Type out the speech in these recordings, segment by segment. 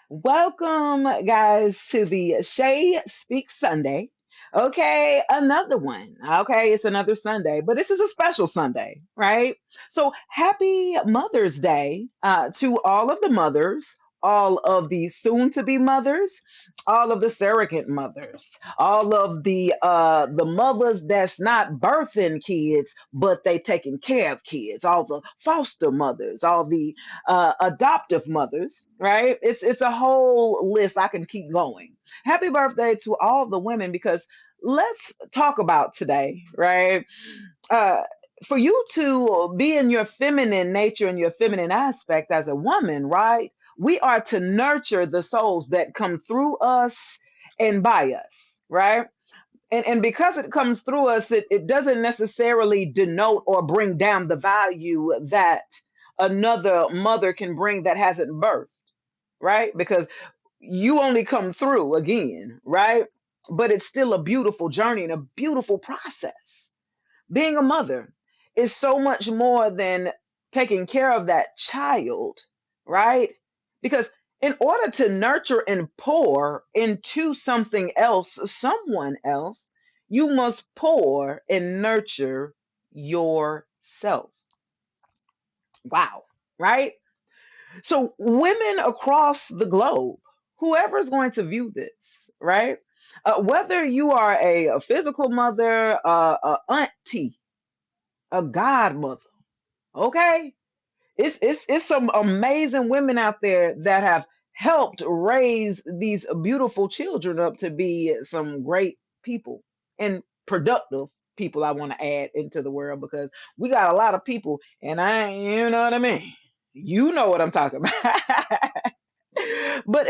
Welcome, guys, to the Shay Speaks Sunday. Okay, another one. Okay, it's another Sunday, but this is a special Sunday, right? So, happy Mother's Day to all of the mothers, all of the soon to be mothers, all of the surrogate mothers, all of the mothers that's not birthing kids, but they taking care of kids, all the foster mothers, all the adoptive mothers, right? It's a whole list. I can keep going. Happy birthday to all the women because let's talk about today, right? Uh, for you to be in your feminine nature and your feminine aspect as a woman, right? We are to nurture the souls that come through us and by us, right? And because it comes through us, it doesn't necessarily denote or bring down the value that another mother can bring that hasn't birthed, right? Because you only come through again, right? But it's still a beautiful journey and a beautiful process. Being a mother is so much more than taking care of that child, right? Because in order to nurture and pour into something else, someone else, you must pour and nurture yourself. Wow, right? So, women across the globe, whoever's going to view this, right? Whether you are a physical mother, a auntie, a godmother, okay? It's some amazing women out there that have helped raise these beautiful children up to be some great people and productive people. I want to add into the world because we got a lot of people, and you know what I mean. You know what I'm talking about. But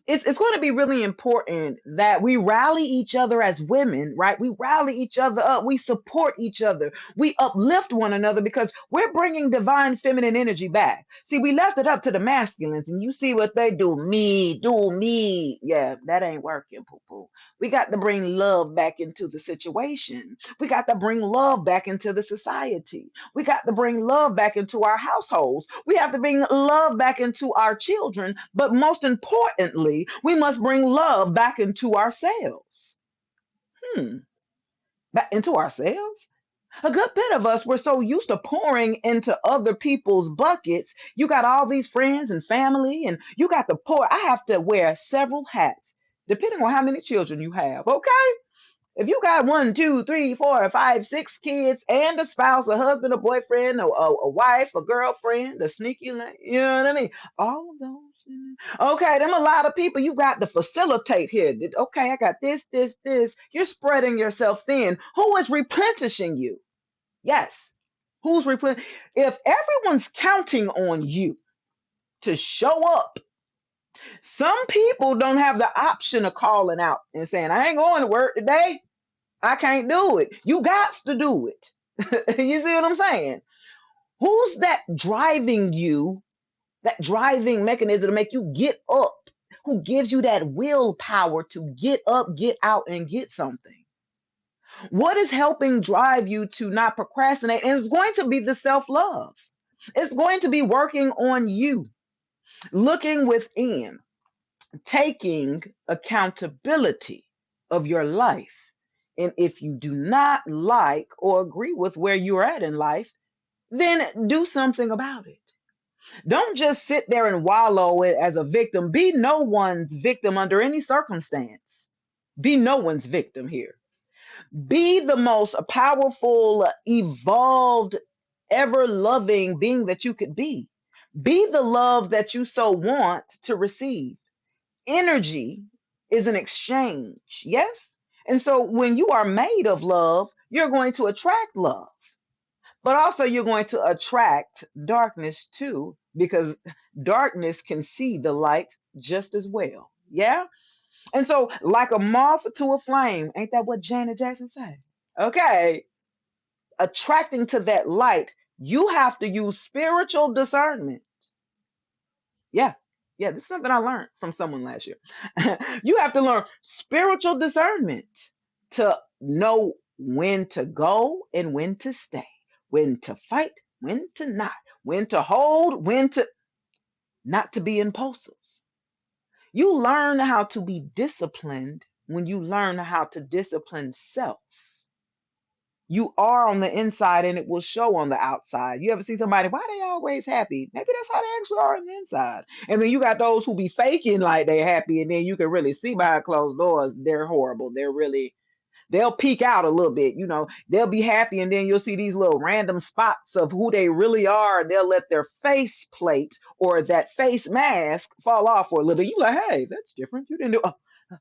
it's going to be really important that we rally each other as women, right? We rally each other up. We support each other. We uplift one another because we're bringing divine feminine energy back. See, we left it up to the masculines, and you see what they do. Me, do me. Yeah, that ain't working, poo poo. We got to bring love back into the situation. We got to bring love back into the society. We got to bring love back into our households. We have to bring love back into our children. But most importantly, we must bring love back into ourselves. Hmm. Back into ourselves? A good bit of us were so used to pouring into other people's buckets. You got all these friends and family, and you got to pour. I have to wear several hats, depending on how many children you have. Okay? If you got one, two, three, four, five, six kids and a spouse, a husband, a boyfriend, a wife, a girlfriend, a sneaky, you know what I mean? All of those. Okay, them a lot of people you got to facilitate here. Okay, I got this, this, this. You're spreading yourself thin. Who is replenishing you? Yes. Who's replenishing? If everyone's counting on you to show up, some people don't have the option of calling out and saying, I ain't going to work today. I can't do it. You got to do it. You see what I'm saying? Who's that driving you, that driving mechanism to make you get up? Who gives you that willpower to get up, get out, and get something? What is helping drive you to not procrastinate? And it's going to be the self love. It's going to be working on you, looking within, taking accountability of your life. And if you do not like or agree with where you're at in life, then do something about it. Don't just sit there and wallow it as a victim. Be no one's victim under any circumstance. Be no one's victim here. Be the most powerful, evolved, ever loving being that you could be. Be the love that you so want to receive. Energy is an exchange, yes? And so when you are made of love, you're going to attract love, but also you're going to attract darkness too, because darkness can see the light just as well. Yeah? And so, like a moth to a flame, ain't that what Janet Jackson says? Okay, attracting to that light, you have to use spiritual discernment. Yeah. Yeah, this is something I learned from someone last year. You have to learn spiritual discernment to know when to go and when to stay, when to fight, when to not, when to hold, when to not to be impulsive. You learn how to be disciplined when you learn how to discipline self. You are on the inside and it will show on the outside. You ever see somebody, why they always happy? Maybe that's how they actually are on the inside. And then you got those who be faking like they happy, and then you can really see behind closed doors, they're horrible. They're really, they'll peek out a little bit, they'll be happy, and then you'll see these little random spots of who they really are, and they'll let their face plate or that face mask fall off for a little bit. You like, hey, that's different. You didn't do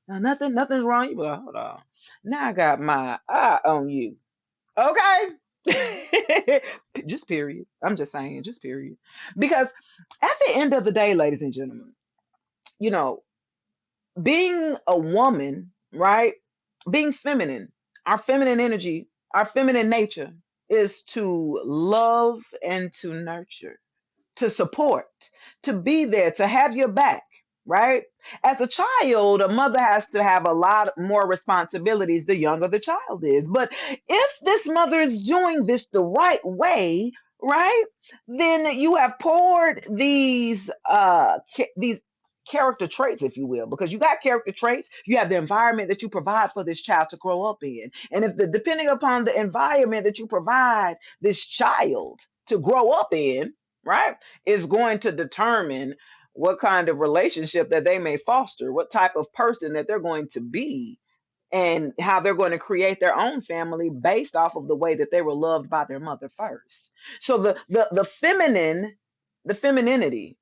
nothing's wrong. You be like, hold on. Now I got my eye on you. Okay. Just period. I'm just saying, just period. Because at the end of the day, ladies and gentlemen, you know, being a woman, right? Being feminine, our feminine energy, our feminine nature is to love and to nurture, to support, to be there, to have your back, right? As a child, a mother has to have a lot more responsibilities the younger the child is. But if this mother is doing this the right way, right, then you have poured these character traits, if you will, because you got character traits, you have the environment that you provide for this child to grow up in. And if the depending upon the environment that you provide this child to grow up in, right, is going to determine what kind of relationship that they may foster, what type of person that they're going to be, and how they're going to create their own family based off of the way that they were loved by their mother first. So the feminine, the femininity,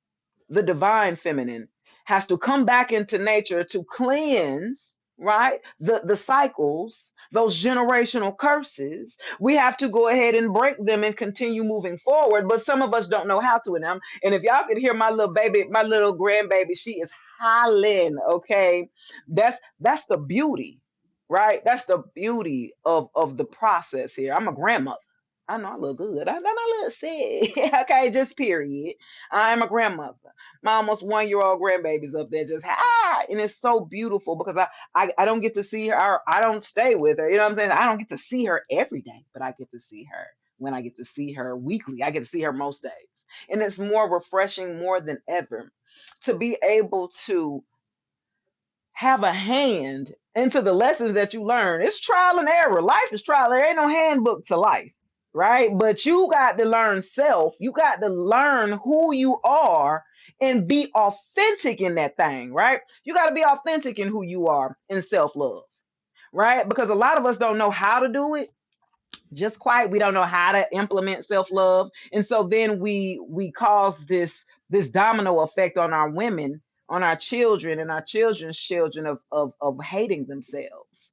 the divine feminine has to come back into nature to cleanse, right, the cycles, those generational curses. We have to go ahead and break them and continue moving forward, but some of us don't know how to. And if y'all could hear my little baby, my little grandbaby, she is hollering. Okay, that's the beauty, right? That's the beauty of the process here. I'm a grandmother. I know I look good. I know I look sick. Okay, just period. I'm a grandmother. My almost 1 year old grandbaby's up there just and it's so beautiful because I don't get to see her. I don't stay with her. You know what I'm saying? I don't get to see her every day, but I get to see her when I get to see her weekly. I get to see her most days, and it's more refreshing more than ever to be able to have a hand into the lessons that you learn. It's trial and error. Life is trial. There ain't no handbook to life, right? But you got to learn self. You got to learn who you are and be authentic in that thing, right? You got to be authentic in who you are in self love, right? Because a lot of us don't know how to do it just quite. We don't know how to implement self-love, and so then we cause this domino effect on our women, on our children and our children's children of hating themselves,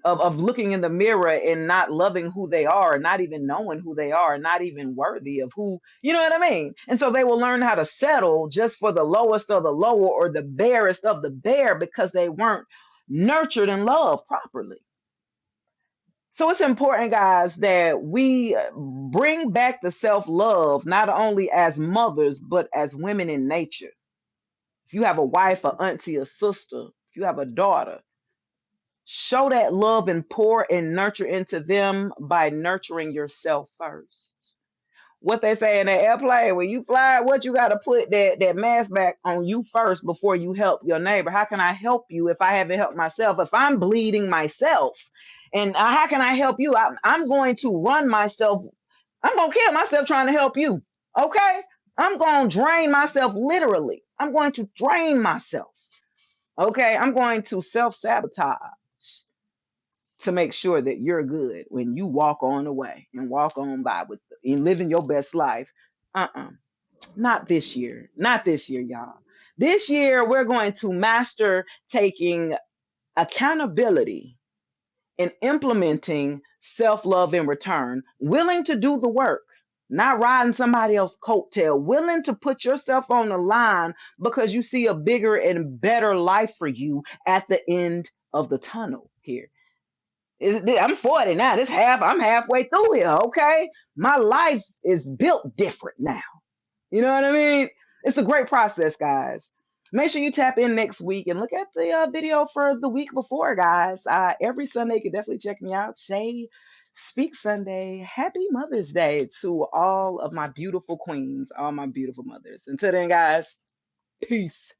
of looking in the mirror and not loving who they are, not even knowing who they are, not even worthy of who, you know what I mean? And so they will learn how to settle just for the lowest of the lower or the barest of the bare because they weren't nurtured and loved properly. So it's important, guys, that we bring back the self love, not only as mothers, but as women in nature. If you have a wife, a auntie, a sister, if you have a daughter, show that love and pour and nurture into them by nurturing yourself first. What they say in the airplane, when you fly, what you got to put that mask back on you first before you help your neighbor. How can I help you if I haven't helped myself? If I'm bleeding myself, and how can I help you? I'm going to run myself. I'm going to kill myself trying to help you. Okay? I'm going to drain myself literally. I'm going to drain myself. Okay? I'm going to self sabotage to make sure that you're good when you walk on the way and walk on by with and living your best life. Uh-uh. Not this year. Not this year, y'all. This year, we're going to master taking accountability and implementing self love in return, willing to do the work, not riding somebody else's coattail, willing to put yourself on the line because you see a bigger and better life for you at the end of the tunnel here. I'm 40 now. I'm halfway through here, okay? My life is built different now. You know what I mean? It's a great process, guys. Make sure you tap in next week and look at the video for the week before, guys. Every Sunday, you can definitely check me out. Shay Speak Sunday. Happy Mother's Day to all of my beautiful queens, all my beautiful mothers. Until then, guys, peace.